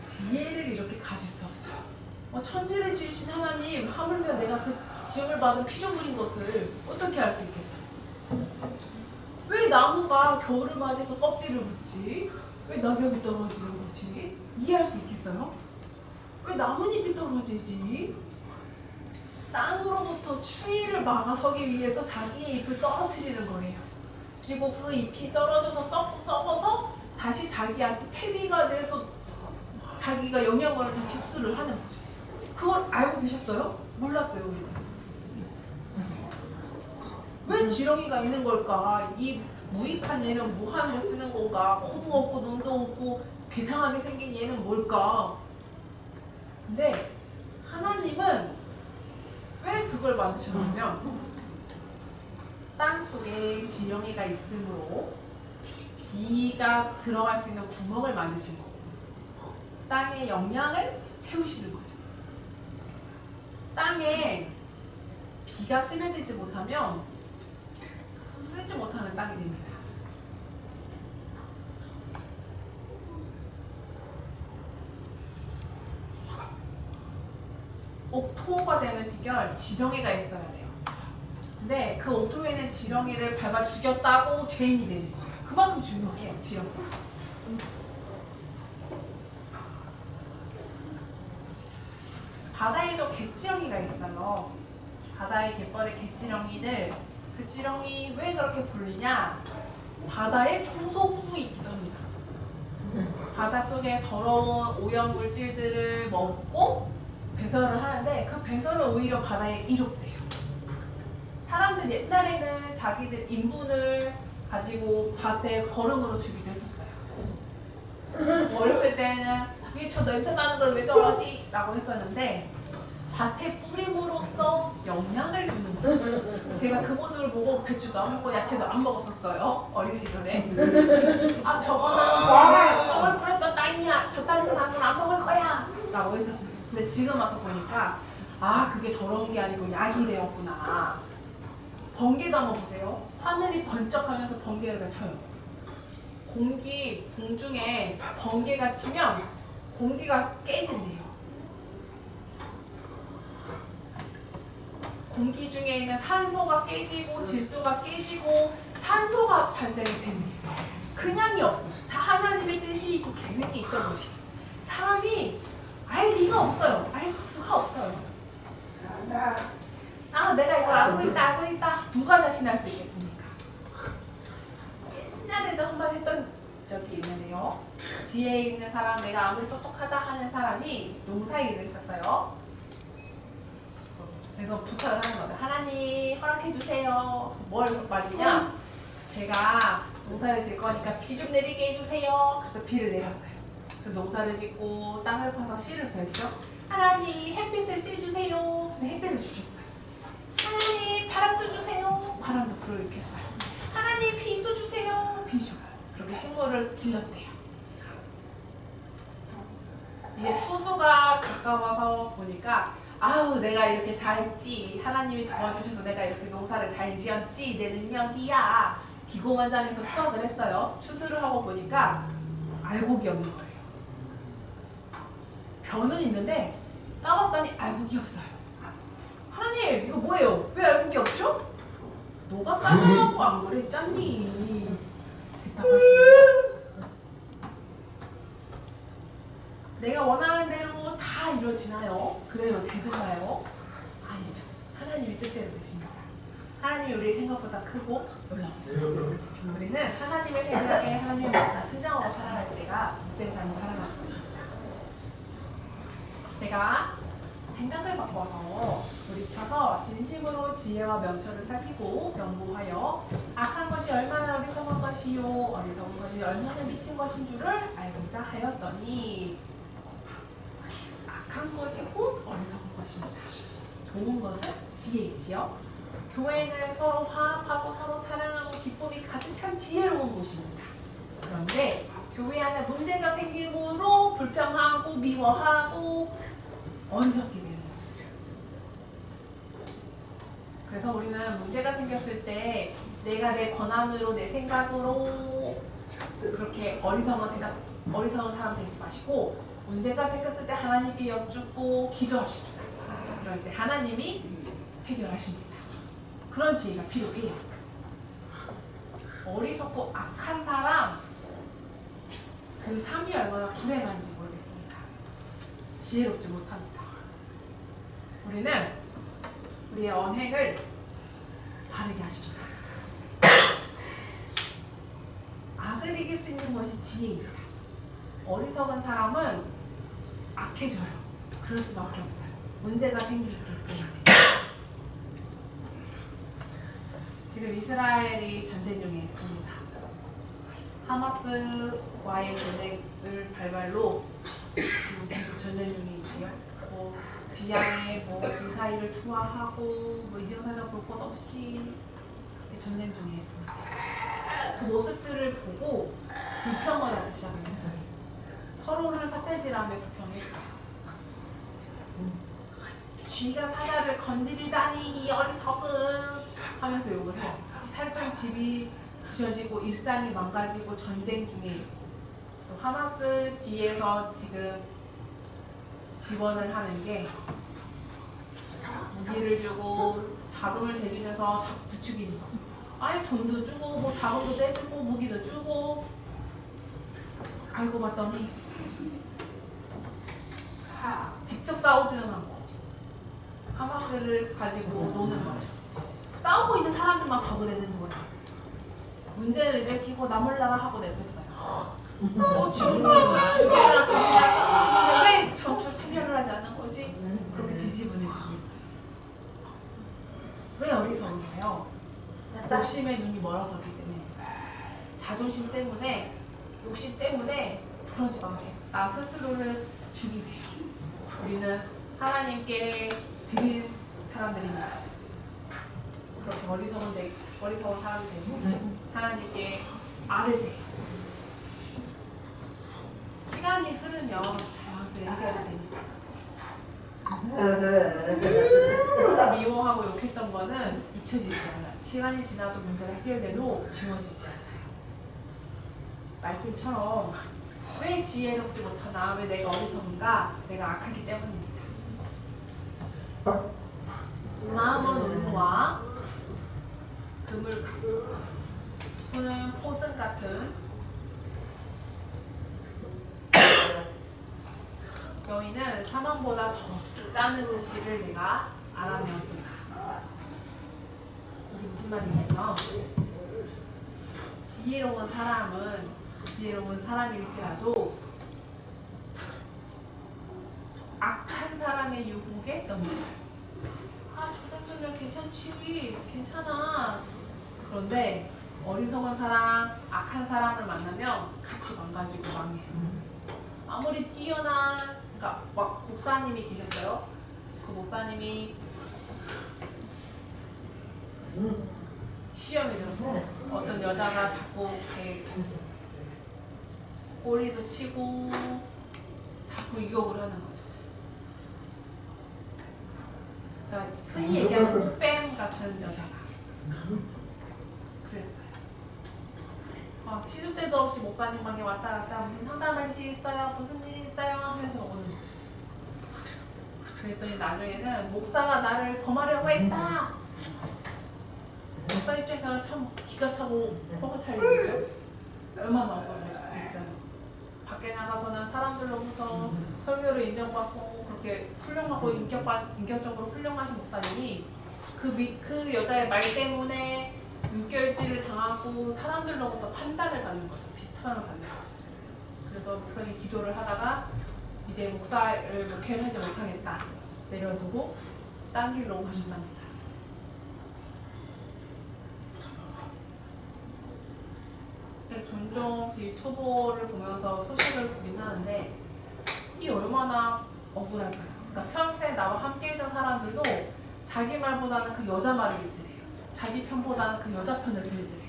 A: 지혜를 이렇게 가질 수 없어요. 천지를 지으신 하나님, 하물며 내가 그 지음을 받은 피조물인 것을 어떻게 알 수 있겠어요? 왜 나무가 겨울을 맞이해서 껍질을 묻지? 왜 낙엽이 떨어지는 거지? 이해할 수 있겠어요? 왜 나뭇잎이 떨어지지? 땅으로부터 추위를 막아서기 위해서 자기의 잎을 떨어뜨리는 거예요. 그리고 그 잎이 떨어져서 썩어서 다시 자기한테 퇴비가 돼서 자기가 영양분을 다시 흡수를 하는 거죠. 그걸 알고 계셨어요? 몰랐어요, 우리는. 왜 지렁이가 있는 걸까? 이 무익한 얘는 뭐 하는 데 쓰는 건가? 코도 없고 눈도 없고 괴상하게 생긴 얘는 뭘까? 근데 하나님은 왜 그걸 만드셨냐면 땅 속에 지렁이가 있으므로 비가 들어갈 수 있는 구멍을 만드신 거고 땅의 영양을 채우시는 거죠. 땅에 비가 스며들지 못하면 쓰지 못하는 땅이 됩니다. 옥토가 되는 비결, 지렁이가 있어야 돼요. 근데 그 옥토에는 지렁이를 밟아 죽였다고 죄인이 되는 거예요. 그만큼 중요해요, 지렁이. 바다에도 갯지렁이가 있어요. 바다의 갯벌의 갯지렁이들, 그 지렁이 왜 그렇게 불리냐? 바다에 청소부이기도 합니다. 바닷속에 더러운 오염물질들을 먹고 배설을 하는데 그 배설은 오히려 바다에 이롭대요. 사람들 옛날에는 자기들 인분을 가지고 밭에 거름으로 주기도 했었어요. 어렸을 때는 왜 저 냄새 나는 걸 왜 저러지? 라고 했었는데 밭에 뿌림으로써 영양을 주는 거죠. 제가 그 모습을 보고 배추도 안 먹고 야채도 안 먹었었어요. 어린 시절에. 아, 저걸 뿌렸던 땅이야. 저 땅에서 난 건 안 먹을 거야. 라고 했었어요. 근데 지금 와서 보니까 아, 그게 더러운 게 아니고 약이 되었구나. 번개도 한번 보세요. 하늘이 번쩍하면서 번개가 쳐요. 공중에 번개가 치면 공기가 깨진대요. 공기 중에 있는 산소가 깨지고 질소가 깨지고 산소가 발생이 됩니다. 그냥이 없어요. 다 하나님의 뜻이 있고 계획이 있던 것이. 사람이 알 리가 없어요. 알 수가 없어요. 아, 내가 이걸 알고 있다. 누가 자신할 수 있겠습니까? 옛날에도 한번 했던 적이 있는데요. 지혜 있는 사람, 내가 아무리 똑똑하다 하는 사람이 농사일을 했었어요. 그래서 부탁을 하는 거죠. 하나님 허락해 주세요. 뭘 말이냐? 제가 농사를 질 거니까 비 좀 내리게 해주세요. 그래서 비를 내렸어요. 그래서 농사를 짓고 땅을 파서 씨를 베었죠. 하나님 햇빛을 쬐주세요. 그래서 햇빛을 주셨어요. 하나님 바람도 주세요. 바람도 불어일으켰어요. 하나님 비도 주세요. 비 주고 그렇게 식물을 길렀대요. 이제 추수가 가까워서 보니까 아우 내가 이렇게 잘했지. 하나님이 도와주셔서 내가 이렇게 농사를 잘 지었지. 내 능력이야. 기고만장해서 수확을 했어요. 추수를 하고 보니까 알곡이 없는 거예요. 벼는 있는데 따봤더니 알곡이 없어요. 하나님 이거 뭐예요? 왜 알곡이 없죠? 너가 쌀먹고 안 그랬잖니. 대답하십니다. 내가 원하는 대로 다 이루어지나요? 그대로 되든가요? 아니죠. 하나님의 뜻대로 되십니다. 하나님이 우리 생각보다 크고 놀라우십니다. 우리는 하나님의 생각에 하나님의 말씀에 순종하고 살아갈 때가 그때가 살아가는 것입니다. 내가 생각을 바꿔서 돌이켜서 진심으로 지혜와 명철을 살피고 연구하여 악한 것이 얼마나 어리석은 것이요 어리석은 것이 얼마나 미친 것인 줄을 알고자 하였더니 악한 것이 곧 어리석은 것입니다. 좋은 것은 지혜이지요. 교회는 서로 화합하고 서로 사랑하고 기쁨이 가득 찬 지혜로운 곳입니다. 그런데 교회 안에 문제가 생기므로 불평하고 미워하고 어리석게 되는 거죠. 그래서 우리는 문제가 생겼을 때 내가 내 권한으로 내 생각으로 그렇게 어리석은 사람 되지 마시고 문제가 생겼을 때 하나님께 여쭙고 기도하십시다. 그럴 때 하나님이 해결하십니다. 그런 지혜가 필요해요. 어리석고 악한 사람 그 삶이 얼마나 불행한지 모르겠습니다. 지혜롭지 못합니다. 우리는 우리의 언행을 바르게 하십시다. 악을 이길 수 있는 것이 지혜입니다. 어리석은 사람은 악해져요. 그럴 수밖에 없어요. 문제가 생기기 때문에. 지금 이스라엘이 전쟁 중에 있습니다. 하마스와의 전쟁을 발발로 지금 계속 전쟁 중에 있지요. 지하에 미사일을 투하하고 이정사정 볼 것 없이 전쟁 중에 있습니다. 그 모습들을 보고 불평을 하기 시작했어요. 서로를 삿대질하며 불평했어요. 쥐가 사자를 건드리다니 이 어리석은 하면서 욕을 해요. 살던 집이 부셔지고 일상이 망가지고 전쟁 중에 또 하마스 뒤에서 지금 지원을 하는 게 무기를 주고 자금을 대주면서 부추기는 거죠. 아니 돈도 주고 뭐 자금도 떼주고 무기도 주고 알고 봤더니 직접 싸우지는 않고 하마스를 가지고 노는 거죠. 싸우고 있는 사람들만 바보 되는 거예요. 문제를 일으키고 나 몰라라 하고 내뺐어요. 죽이느라 그냥 왜 전투 참여를 하지 않는 거지? 그렇게 지지분해지고 있어요. 왜 어리석은가요? 욕심에 눈이 멀어서기 때문에, 자존심 때문에, 욕심 때문에 그러지 마세요. 나 스스로를 죽이세요. 우리는 하나님께 드릴 사람들입니다. 그렇게 어리석은 사람이 되지 하나님께 아뢰세요. 시간이 흐르면 자연스레 해결됩니다. 미워하고 욕했던 거는 잊혀지지 않아요. 시간이 지나도 문제가 해결돼도 지워지지 않아요. 말씀처럼 왜 지혜롭지 못하나, 왜 내가 어리석은가? 내가 악하기 때문입니다. 마음은 온유와 금을 갖고 손은 포승 같은 여인은 사망보다 더 쓰다는 사실을 내가 알아내었구나. 이게 무슨 말이냐면, 지혜로운 사람일지라도 악한 사람의 유혹에 넘어져요. 아, 저 정도면 괜찮지, 괜찮아. 그런데 어리석은 사람, 악한 사람을 만나면 같이 망가지고 망해요. 아무리 뛰어난, 그러니까 목사님이 계셨어요. 그 목사님이 시험에 들어서 어떤 여자가 자꾸 이렇게 꼬리도 치고 자꾸 유혹을 하는 거죠. 그러니까 흔히 얘기하는 꽃뱀 같은 여자가 그랬어요. 시도 때도 없이 목사님 방에 왔다 갔다 무슨 상담할 일 있어요? 무슨 일 있어요? 하면서 오는 거죠. 그랬더니 나중에는 목사가 나를 범하려고 했다. 목사 입장에서는 참 기가 차고 뻥가 찰 일이죠. 얼마나 억울했어요. 밖에 나가서는 사람들로부터 설교를 인정받고 그렇게 훌륭하고 인격적으로 훌륭하신 목사님이 그 여자의 말 때문에 눈결질을 당하고 사람들로부터 판단을 받는 거죠. 비판을 받는 거죠. 그래서 목사님이 기도를 하다가 이제 목회를 하지 못하겠다 내려두고 딴 길로 가셨답니다. 종종 유튜버를 보면서 소식을 보긴 하는데 이 얼마나 억울할까요? 그러니까 평생 나와 함께 있던 사람들도 자기 말보다는 그 여자 말을 들더래요. 자기 편보다는 그 여자 편을 들더래요.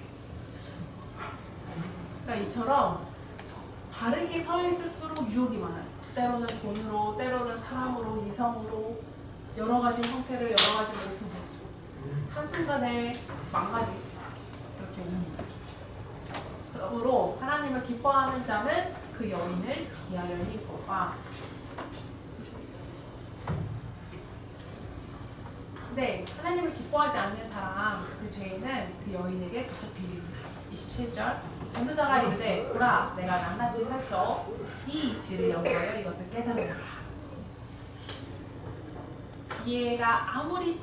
A: 그러니까 이처럼 바르게 서 있을수록 유혹이 많아요. 때로는 돈으로, 때로는 사람으로, 이성으로 여러 가지 형태를 여러 가지 모습으로 한순간에 망가질 수 이렇게 오는 거예요. 그러므로 하나님을 기뻐하는 자는 그 여인을 비하려니 보아. 근데 하나님을 기뻐하지 않는 사람, 그 죄인은 그 여인에게 붙잡히리라. 27절 전도자가 이르되 보라 내가 낱낱이 살펴 이 이치를 연구하여 이것을 깨달으라. 지혜가 아무리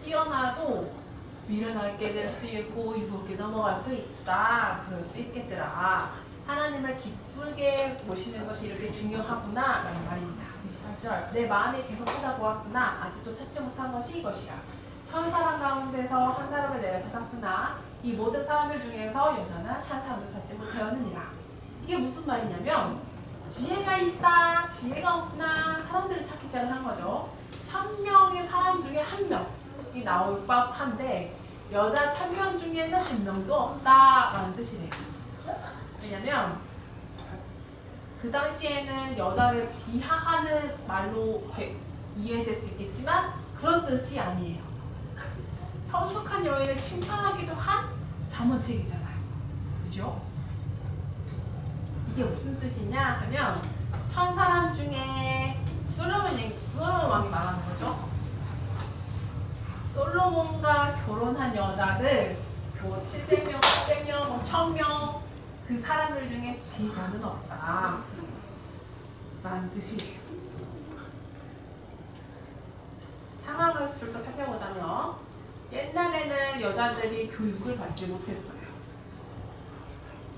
A: 뛰어나도 미련하게 될 수 있고 유혹에 넘어갈 수 있다. 그럴 수 있겠더라. 하나님을 기쁘게 보시는 것이 이렇게 중요하구나 라는 말입니다. 28절 내 마음에 계속 찾아보았으나 아직도 찾지 못한 것이 이것이라. 1000사람 가운데서 한 사람을 내가 찾았으나 이 모든 사람들 중에서 여자는 한 사람도 찾지 못하였느니라. 이게 무슨 말이냐면 지혜가 있다, 지혜가 없나 사람들이 찾기 시작을 한 거죠. 1000명의 사람 중에 1명이 나올 법한데 여자 1000명 중에는 1명도 없다라는 뜻이래요. 왜냐면 그 당시에는 여자를 비하하는 말로 이해될 수 있겠지만 그런 뜻이 아니에요. 성숙한 여인을 칭찬하기도 한 잠언책이잖아요. 그죠? 이게 무슨 뜻이냐 하면 1000사람 중에 솔로몬 왕이 말하는 거죠. 솔로몬과 결혼한 여자들 700명, 800명, 1000명 그 사람들 중에 지혜자는 없다 라는 뜻이에요. 상황을 좀 더 살펴보자면 옛날에는 여자들이 교육을 받지 못했어요.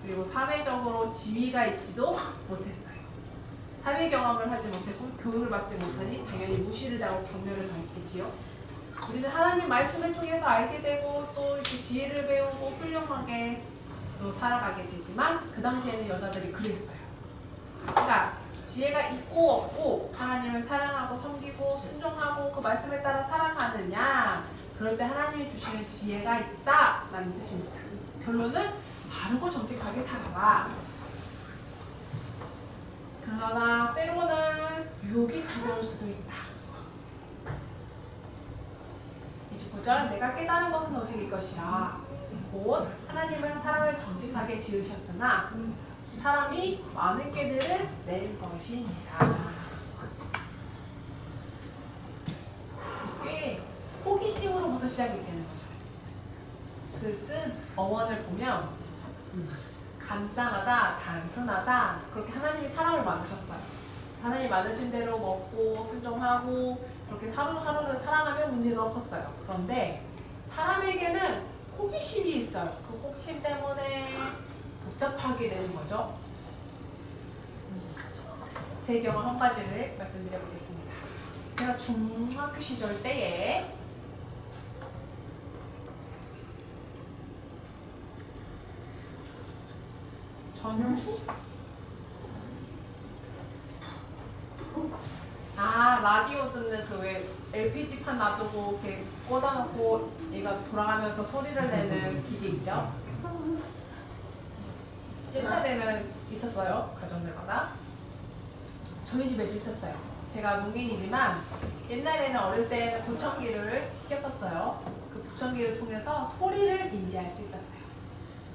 A: 그리고 사회적으로 지위가 있지도 못했어요. 사회 경험을 하지 못했고 교육을 받지 못하니 당연히 무시를 당하고 경멸을 당했겠지요. 우리는 하나님 말씀을 통해서 알게 되고 또 이렇게 지혜를 배우고 훌륭하게 또 살아가게 되지만 그 당시에는 여자들이 그랬어요. 그러니까 지혜가 있고 없고 하나님을 사랑하고 섬기고 순종하고 그 말씀을 따라 살아가느냐 그럴 때 하나님이 주시는 지혜가 있다라는 뜻입니다. 결론은 바르고 정직하게 살아라. 그러나 때로는 유혹이 찾아올 수도 있다. 29절 내가 깨달은 것은 오직 이것이라. 곧 하나님은 사람을 정직하게 지으셨으나 사람이 많은 깨들을 낼 것이니라. 꽤 호기심으로부터 시작이 되는 거죠. 그 뜻 어원을 보면 간단하다, 단순하다 그렇게 하나님이 사람을 만드셨어요. 하나님 만드신 대로 먹고 순종하고 그렇게 하루하루를 살아가면 문제가 없었어요. 그런데 사람에게는 호기심이 있어요. 그 호기심 때문에 복잡하게 되는 거죠. 제 경험 한 가지를 말씀드려 보겠습니다. 제가 중학교 시절 때에 전추? 아, 라디오 듣는 그 왜 LPG판 놔두고 이렇게 꽂아놓고 얘가 돌아가면서 소리를 내는 기계 있죠? 옛날에는 있었어요, 가정들마다. 저희 집에도 있었어요. 제가 농민이지만 옛날에는 어릴 때는 보청기를 꼈었어요. 그 보청기를 통해서 소리를 인지할 수 있었어요.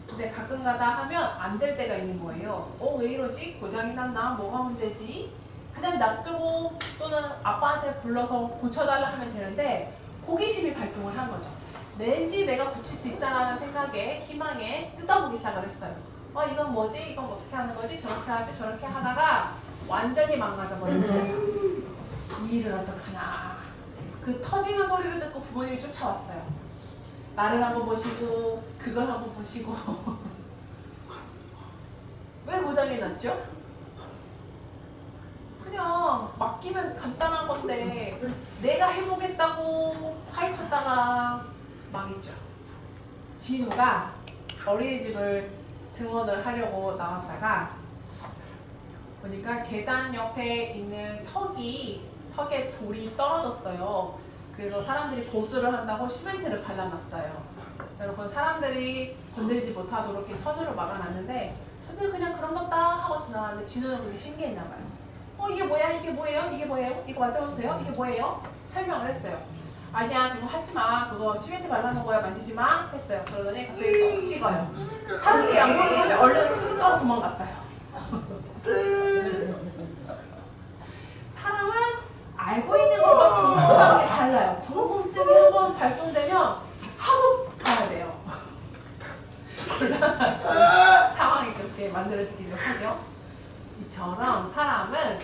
A: 근데 가끔가다 하면 안 될 때가 있는 거예요. 왜 이러지? 고장이 났나? 뭐가 문제지? 그냥 놔두고 또는 아빠한테 불러서 고쳐달라 하면 되는데 호기심이 발동을 한 거죠. 왠지 내가 고칠 수 있다는 생각에 희망에 뜯어보기 시작을 했어요. 이건 뭐지? 이건 어떻게 하는 거지? 저렇게 하지? 저렇게 하다가 완전히 망가져 버렸어요. 이 일을 어떡하나. 그 터지는 소리를 듣고 부모님이 쫓아왔어요. 나를 한번 보시고 그걸 한번 보시고 왜 고장이 났죠? 그냥 맡기면 간단한 건데 내가 해보겠다고 파헤쳤다가 망했죠. 진우가 어린이집을 등원을 하려고 나왔다가 보니까 계단 옆에 있는 턱에 돌이 떨어졌어요. 그래서 사람들이 보수를 한다고 시멘트를 발라놨어요. 여러분, 사람들이 건들지 못하도록 이렇게 선으로 막아놨는데 저는 그냥 그런 거다 하고 지나갔는데 진우는 그게 신기했나봐요. 이게 뭐야? 이게 뭐예요? 이게 뭐예요? 이거 만져봐도 돼요? 이게 뭐예요? 설명을 했어요. 아니야, 그거 하지마. 그거 시멘트 발라놓은 거야. 만지지마. 했어요. 그러더니 갑자기 톡 찍어요. 사람들이 양보를 하면 얼른 쑥 도망갔어요. 사람은 알고 있는 것과 궁금한 게 달라요. 궁금증이 한번 발동되면 하고 가야 돼요. 상황이 그렇게 만들어지기도 하죠. 이처럼 사람은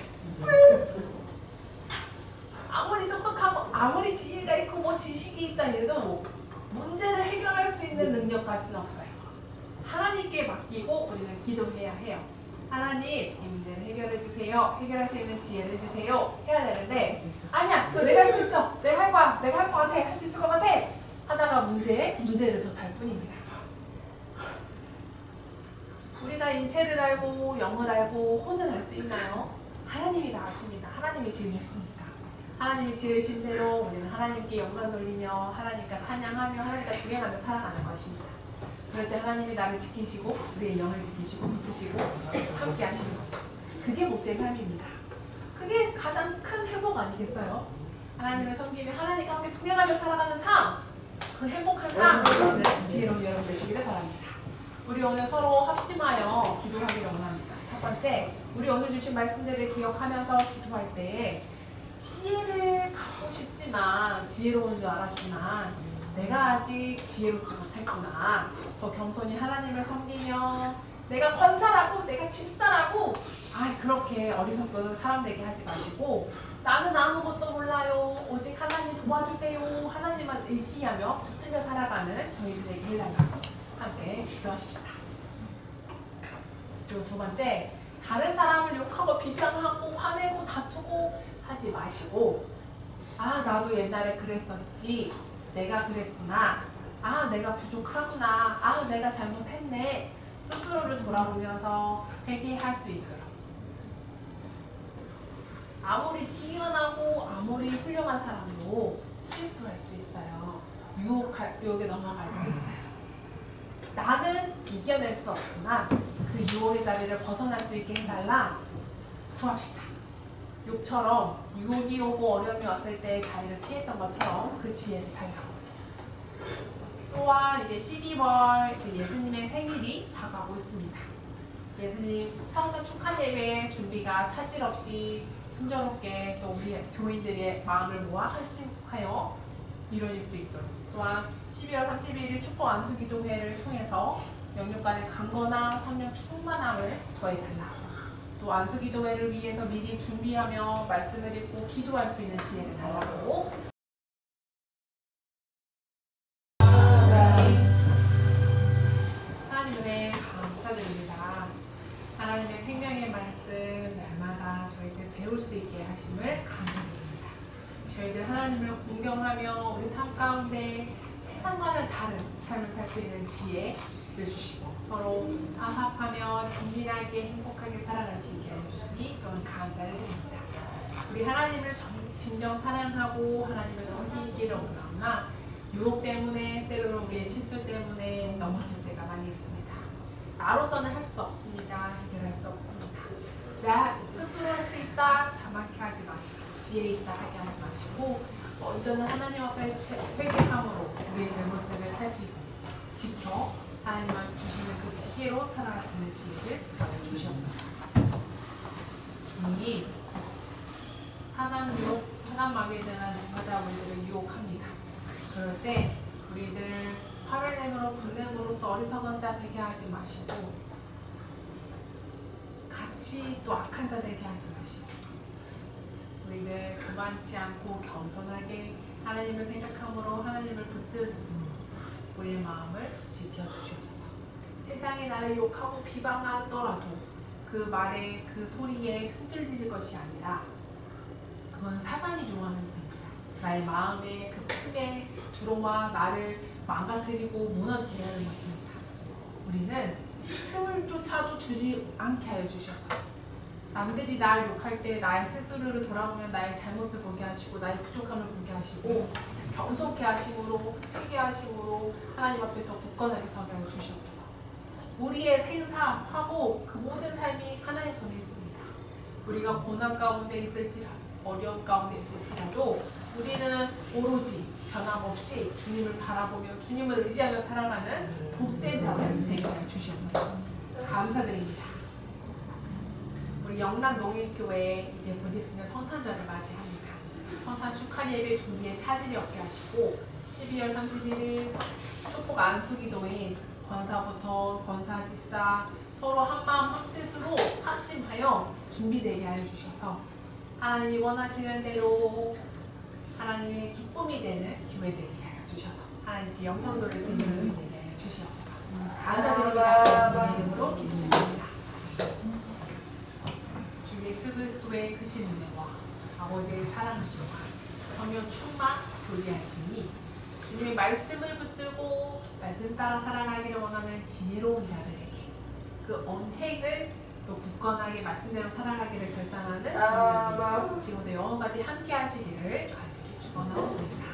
A: 아무리 똑똑하고 아무리 지혜가 있고 뭐 지식이 있다 해도 문제를 해결할 수 있는 능력까지는 없어요. 하나님께 맡기고 우리는 기도해야 해요. 하나님, 이 문제를 해결해 주세요. 해결할 수 있는 지혜를 주세요. 해야 되는데 아니야, 그거 내가 할 수 있어. 내가 할 거야. 내가 할 것 같아. 할 수 있을 것 같아. 하다가 문제를 더 달 뿐입니다. 우리가 인체를 알고 영을 알고 혼을 알 수 있나요? 하나님이 다 아십니다. 하나님이 지으셨으니까. 하나님이 지으신 대로 우리는 하나님께 영광 돌리며 하나님과 찬양하며 하나님과 동행하며 살아가는 것입니다. 그럴 때 하나님이 나를 지키시고 우리의 영을 지키시고 붙으시고 함께 하시는 거죠. 그게 복된 삶입니다. 그게 가장 큰 회복 아니겠어요? 하나님을 섬기며 하나님과 함께 동행하며 살아가는 삶, 그 행복한 삶을 되시는 지혜로운 여러분 되시기를 바랍니다. 우리 오늘 서로 합심하여 기도하기를 원합니다. 첫 번째, 우리 오늘 주신 말씀들을 기억하면서 기도할 때 지혜를 갖고 싶지만 지혜로운 줄 알았지만 내가 아직 지혜롭지 못했구나. 더 겸손히 하나님을 섬기며 내가 권사라고 내가 집사라고 그렇게 어리석은 사람 되게 하지 마시고 나는 아무것도 몰라요. 오직 하나님 도와주세요. 하나님만 의지하며 붙들며 살아가는 저희들에게 해달라고 함께 기도하십시다. 그리고 두 번째, 다른 사람을 욕하고 비평하고 화내고 다투고 하지 마시고 나도 옛날에 그랬었지. 내가 그랬구나. 내가 부족하구나. 내가 잘못했네. 스스로를 돌아보면서 회개할 수 있도록. 아무리 뛰어나고 아무리 훌륭한 사람도 실수할 수 있어요. 유혹에 넘어갈 수 있어요. 나는 이겨낼 수 없지만 그 유혹의 자리를 벗어날 수 있게 해달라 구합시다. 욥처럼 유혹이 오고 어려움이 왔을 때 자리를 피했던 것처럼 그 지혜를 달라고. 또한 이제 12월 예수님의 생일이 다가오고 있습니다. 예수님 성탄 축하 예배 준비가 차질 없이 순조롭게 또 우리 교인들의 마음을 모아 하여 이루어질 수 있도록. 또한 12월 31일 축복 안수기도회를 통해서 영육간의 강건한 성령 충만함을 더해달라고. 또 안수기도회를 위해서 미리 준비하며 말씀을 읽고 기도할 수 있는 지혜를 달라고. 하나님 은혜 감사드립니다. 하나님의 생명의 말씀 날마다 저희들 배울 수 있게 하심을 감사드립니다. 저희들 하나님을 공경하며 우리 삶 가운데 세상과는 다른 삶을 살 수 있는 지혜, 해주시고 서로 화합하며 진실하게 행복하게 살아갈 수 있게 해주시니 또한 감사를 드립니다. 우리 하나님을 진정 사랑하고 하나님을 섬기기를 원하나 유혹 때문에 때로는 우리의 실수 때문에 넘어질 때가 많이 있습니다. 나로서는 할 수 없습니다. 해결할 수 없습니다. 나 스스로 할 수 있다 자만케 하지 마시고 지혜 있다 하게 하지 마시고 먼저는 하나님 앞에 회개함으로 우리의 잘못들을 살피고 지켜 하나님만 주시는 그 지혜로 살아갈 수 있는 지혜를 주시옵소서. 주님 사단 마귀들은 누구마다 우리들을 유혹합니다. 그럴 때 우리들 화를 내므로 분냄으로써 어리석은 자 되게 하지 마시고 같이 또 악한 자 되게 하지 마시고 우리들 교만치 않고 겸손하게 하나님을 생각함으로 하나님을 붙드는 우리의 마음을 지켜주시옵소서. 세상이 나를 욕하고 비방하더라도 그 말에 그 소리에 흔들릴 것이 아니라 그건 사단이 좋아하는 겁니다. 나의 마음의 그 틈에 들어와 나를 망가뜨리고 무너지게 하는 것입니다. 우리는 틈을 쫓아도 주지 않게 하여 주셔서 남들이 나를 욕할 때 나의 스스로를 돌아보면 나의 잘못을 보게 하시고 나의 부족함을 보게 하시고 겸손케 하심으로 회개하심으로 하나님 앞에 더 굳건하게 서게 하여 주시옵소서. 우리의 생사하고 그 모든 삶이 하나님 손에 있습니다. 우리가 고난 가운데 있을지라도 어려운 가운데 있을지라도 우리는 오로지 변함없이 주님을 바라보며 주님을 의지하며 살아가는 복된 자를 되게 하여 주시옵소서. 감사드립니다. 우리 영락농일교회 이제 곧 있으면 성탄절을 맞이합니다. 성탄 축하 예배 준비에 차질이 없게 하시고 12월 31일 축복 안수기도회 권사부터 권사 집사 서로 한마음 한뜻으로 합심하여 준비되게 하여 주셔서 하나님이 원하시는 대로 하나님의 기쁨이 되는 교회 되게 하여 주셔서 하나님께 영광 돌릴 수 있는 교회 되게 하여 주시옵소서. 감사드립니다. 이름으로 기도드립니다. 주 예수 그리스도의 크신 은혜와 아버지의 사랑하심과 성령 충만 교제하심이 주님의 말씀을 붙들고 말씀 따라 살아가기를 원하는 지혜로운 자들에게 그 언행을 또 굳건하게 말씀대로 살아가기를 결단하는 지금부터 영원까지 함께 하시기를 간절히 축원하옵니다.